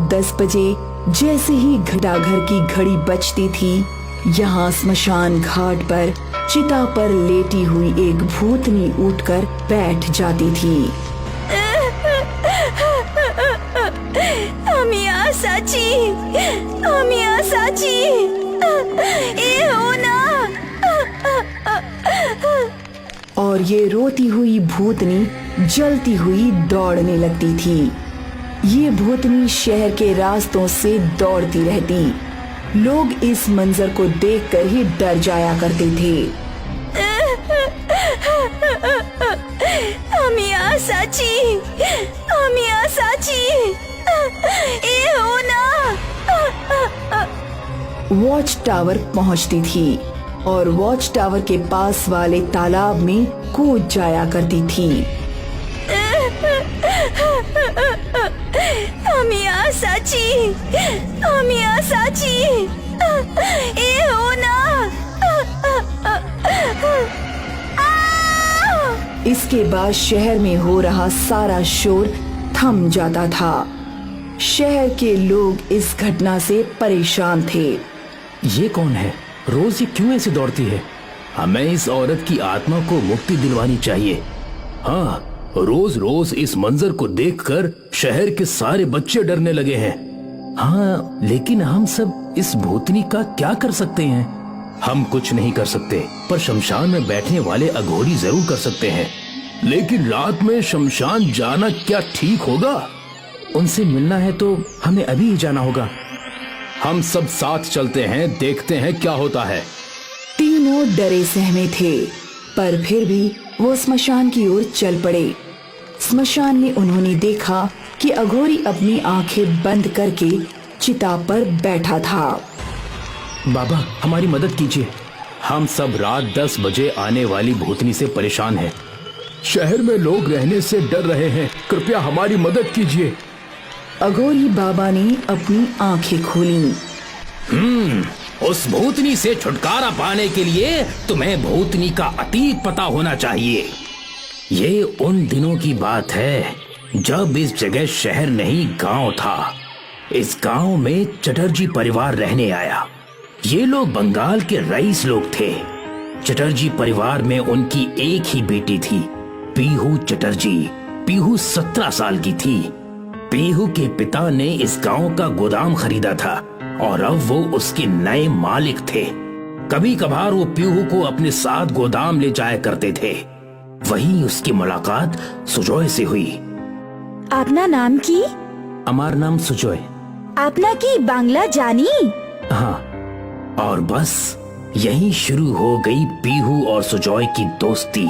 10 बजे जैसे ही घटाघर की घड़ी बजती थी, यहाँ स्मशान घाट पर चिता पर लेटी हुई एक भूतनी उठकर बैठ जाती थी। আমি আসাছি, আমি আসাছি, এ हो ना। और ये रोती हुई भूतनी जलती हुई दौड़ने लगती थी। ये भूतनी शहर के रास्तों से दौड़ती रहती। लोग इस मंजर को देखकर ही डर जाया करते थे। আমি আসাছি, আমি আসাছি, এ हो ना। वॉच टावर पहुंचती थी और वॉच टावर के पास वाले तालाब में कूद जाया करती थी। আমি আসাছি, আমি আসাছি, এ हो ना। इसके बाद शहर में हो रहा सारा शोर थम जाता था। शहर के लोग इस घटना से परेशान थे। ये कौन है? रोज ये क्यों ऐसे दौड़ती है? हमें इस औरत की आत्मा को मुक्ति दिलवानी चाहिए। हाँ, रोज रोज इस मंजर को देखकर शहर के सारे बच्चे डरने लगे हैं। हाँ, लेकिन हम सब इस भूतनी का क्या कर सकते हैं? हम कुछ नहीं कर सकते, पर शमशान में बैठने वाले अघोरी जरूर कर सकते हैं। लेकिन रात में शमशान जाना क्या ठीक होगा? उनसे मिलना है तो हमें अभी ही जाना होगा। हम सब साथ चलते हैं, देखते हैं क्या होता है। तीनों डरे सहमे थे, पर फिर भी वो स्मशान की ओर चल पड़े। स्मशान में उन्होंने देखा कि अघोरी अपनी आंखें बंद करके चिता पर बैठा था। बाबा, हमारी मदद कीजिए। हम सब रात 10 बजे आने वाली भूतनी से परेशान हैं। शहर में लोग रहने से डर रहे हैं, कृपया हमारी मदद कीजिए। अघोरी बाबा ने अपनी आंखें खोली। उस भूतनी से छुटकारा पाने के लिए तुम्हें भूतनी का अतीत पता होना चाहिए। ये उन दिनों की बात है जब इस जगह शहर नहीं गांव था। इस गांव में चटर्जी परिवार रहने आया। ये लोग बंगाल के रईस लोग थे। चटर्जी परिवार में उनकी एक ही बेटी थी, पीहू चटर्जी। पीहू 17 साल की थी। पीहू के पिता ने इस गांव का गोदाम खरीदा था और अब वो उसके नए मालिक थे। कभी कभार वो पीहू को अपने साथ गोदाम ले जाया करते थे। वहीं उसकी मुलाकात सुजॉय से हुई। आपना नाम की? हमार नाम सुजॉय। आपना की बांग्ला जानी? हाँ, और बस यहीं शुरू हो गई पीहू और सुजॉय की दोस्ती।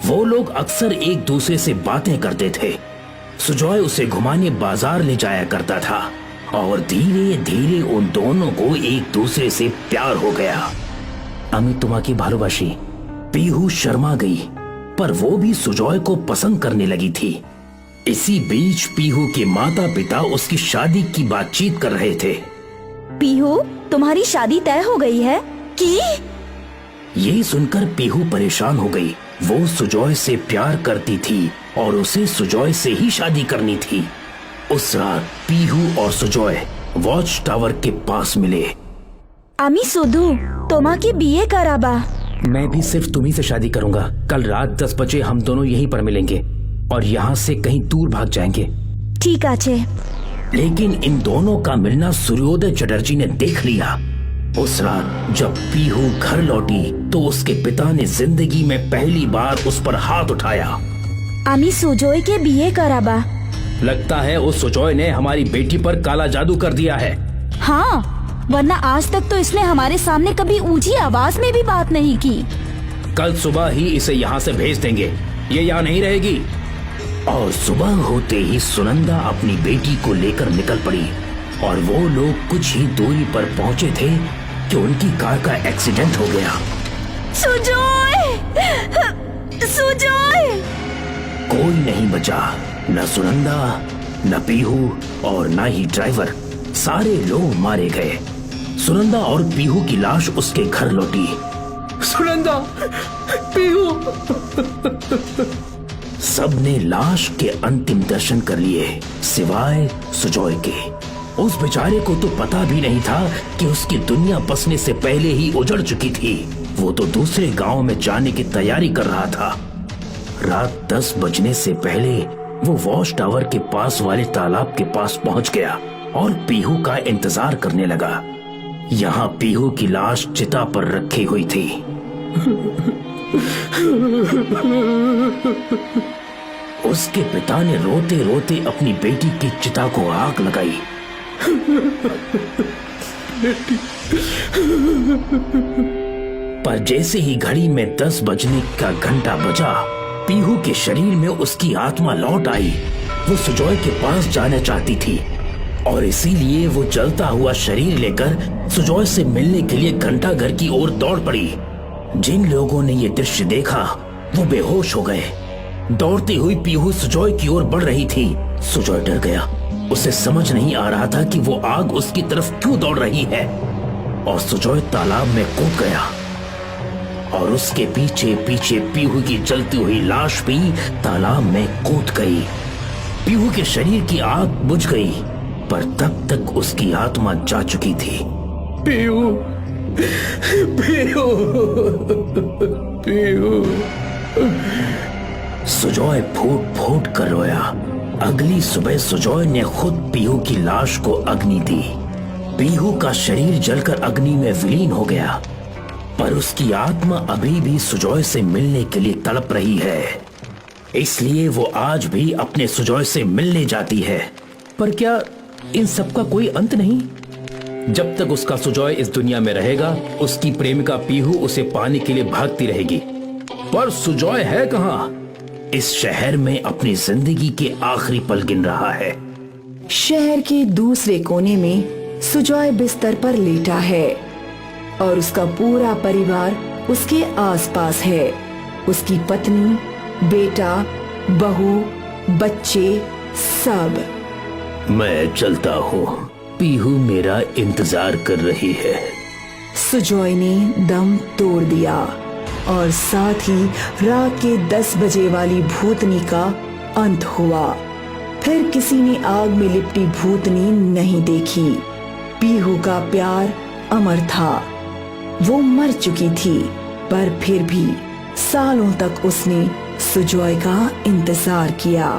वो लोग अक्सर एक दूसरे से बातें करते थे। सुजॉय उसे घुमाने बाजार ले जाया करता था और धीरे धीरे उन दोनों को एक दूसरे से प्यार हो गया। अमी तुम्हारी भालोबाशी। पीहू शर्मा गई, पर वो भी सुजॉय को पसंद करने लगी थी। इसी बीच पीहू के माता पिता उसकी शादी की बातचीत कर रहे थे। पीहू, तुम्हारी शादी तय हो गई है कि? ये सुनकर पीहू परेशान हो गई। वो सुजॉय से प्यार करती थी और उसे सुजॉय से ही शादी करनी थी। उस रात पीहू और सुजॉय वॉच टावर के पास मिले। आमी सुधु, तुम्हारी बीए कराबा। मैं भी सिर्फ तुम्ही से शादी करूंगा। कल रात 10 बजे हम दोनों यहीं पर मिलेंगे और यहाँ से कहीं दूर भाग जाएंगे। ठीक आछे। लेकिन इन दोनों का मिलना सूर्योदय चटर्जी ने देख लिया। उस रात जब पीहू घर लौटी तो उसके पिता ने जिंदगी में पहली बार उस पर हाथ उठाया। आमी सुजॉय के बीए कराबा। लगता है उस सुजॉय ने हमारी बेटी पर काला जादू कर दिया है। हाँ, वरना आज तक तो इसने हमारे सामने कभी ऊंची आवाज में भी बात नहीं की। कल सुबह ही इसे यहाँ से भेज देंगे, ये यहाँ नहीं रहेगी। और सुबह होते ही सुनंदा अपनी बेटी को लेकर निकल पड़ी और वो लोग कुछ ही दूरी पर पहुँचे थे कि उनकी कार का एक्सीडेंट हो गया। सुजॉय! सुजॉय! कोई नहीं बचा, न सुनंदा, न पीहू और न ही ड्राइवर। सारे लोग मारे गए। सुनंदा और पीहू की लाश उसके घर लौटी। सुनंदा, पीहू। सबने लाश के अंतिम दर्शन कर लिए सिवाय सुजॉय के। उस बेचारे को तो पता भी नहीं था कि उसकी दुनिया बसने से पहले ही उजड़ चुकी थी। वो तो दूसरे गांव में जाने की तैयारी कर रहा था। रात 10 बजने से पहले वो वॉच टावर के पास वाले तालाब के पास पहुंच गया और पीहू का इंतजार करने लगा। यहाँ पीहू की लाश चिता पर रखी हुई थी। उसके पिता ने रोते रोते अपनी बेटी की चिता को आग लगाई। पर जैसे ही घड़ी में 10 बजने का घंटा बजा, पीहू के शरीर में उसकी आत्मा लौट आई। वो सुजॉय के पास जाना चाहती थी और इसीलिए वो जलता हुआ शरीर लेकर सुजॉय से मिलने के लिए घंटाघर की ओर दौड़ पड़ी। जिन लोगों ने ये दृश्य देखा वो बेहोश हो गए। दौड़ती हुई पीहू सुजॉय की ओर बढ़ रही थी। सुजॉय डर गया। उसे समझ नहीं आ रहा था कि वो आग उसकी तरफ क्यों दौड़ रही है, और सुजॉय तालाब में कूद गया और उसके पीछे पीछे पीहू की जलती हुई लाश भी तालाब में कूद गई। पीहू के शरीर की आग बुझ गई, पर तब तक उसकी आत्मा जा चुकी थी। पीहू, पीहू, पीहू। सुजॉय फूट फूट कर रोया। अगली सुबह सुजॉय ने खुद पीहू की लाश को अग्नि दी। पीहू का शरीर जलकर अग्नि में विलीन हो गया, पर उसकी आत्मा अभी भी सुजॉय से मिलने के लिए तड़प रही है। इसलिए वो आज भी अपने सुजॉय से मिलने जाती है। पर क्या इन सब का कोई अंत नहीं? जब तक उसका सुजॉय इस दुनिया में रहेगा, उसकी प्रेमिका पीहू उसे पाने के लिए भागती रहेगी। पर सुजॉय है कहाँ? इस शहर में अपनी जिंदगी के आखिरी पल गिन रहा है। शहर के दूसरे कोने में सुजॉय बिस्तर पर लेटा है और उसका पूरा परिवार उसके आसपास है। उसकी पत्नी, बेटा, बहू, बच्चे, सब। मैं चलता हूँ, पीहू मेरा इंतजार कर रही है। सुजॉय ने दम तोड़ दिया और साथ ही रात के 10 बजे वाली भूतनी का अंत हुआ। फिर किसी ने आग में लिपटी भूतनी नहीं देखी। पीहू का प्यार अमर था। वो मर चुकी थी, पर फिर भी सालों तक उसने सुजॉय का इंतजार किया।